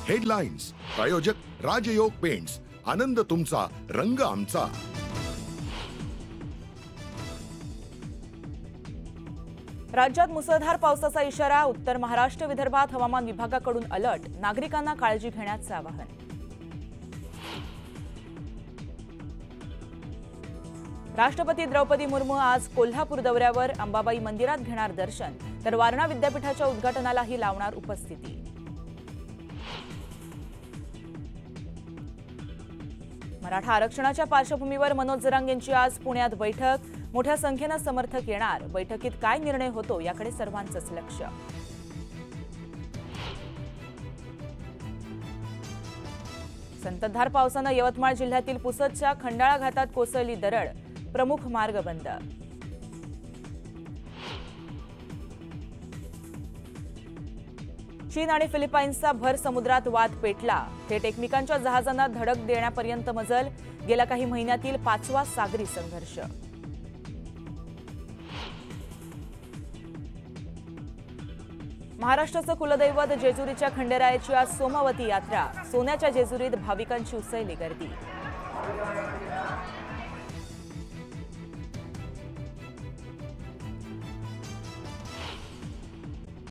Headlines प्रायोजक राजयोग paints, आनंद तुमचा, रंग आमचा। राज्यात मुसळधार पावसाचा इशारा, उत्तर महाराष्ट्र विदर्भात हवामान विभागाकडून अलर्ट, नागरिकांना काळजी घेण्याचे आवाहन। राष्ट्रपती द्रौपदी मुर्मू आज कोल्हापूर दौऱ्यावर, अंबाबाई मंदिरात घेणार दर्शन, तर वारणा विद्यापीठाच्या उद्घाटनालाही लावणार उपस्थिती। मराठा आरक्षणाच्या पार्श्वभूमीवर मनोज जरांगेंची आज पुण्यात बैठक, मोठ्या संख्येने समर्थक येणार, बैठकीत काय निर्णय होतो याकडे सर्वांचंच लक्ष। संततधार पावसानं यवतमाळ जिल्ह्यातील पुसदच्या खंडाळा घाटात कोसळली दरड, प्रमुख मार्ग बंद। चीन आणि फिलिपाईन्सचा भर समुद्रात वाद पेटला, थेट एकमेकांच्या जहाजांना धडक देण्यापर्यंत मजल, गेल्या काही महिन्यातील 5वा सागरी संघर्ष। महाराष्ट्राचं कुलदैवत जेजुरीच्या खंडेरायाची आज सोमवती यात्रा, सोन्याच्या जेजुरीत भाविकांची उसळली गर्दी।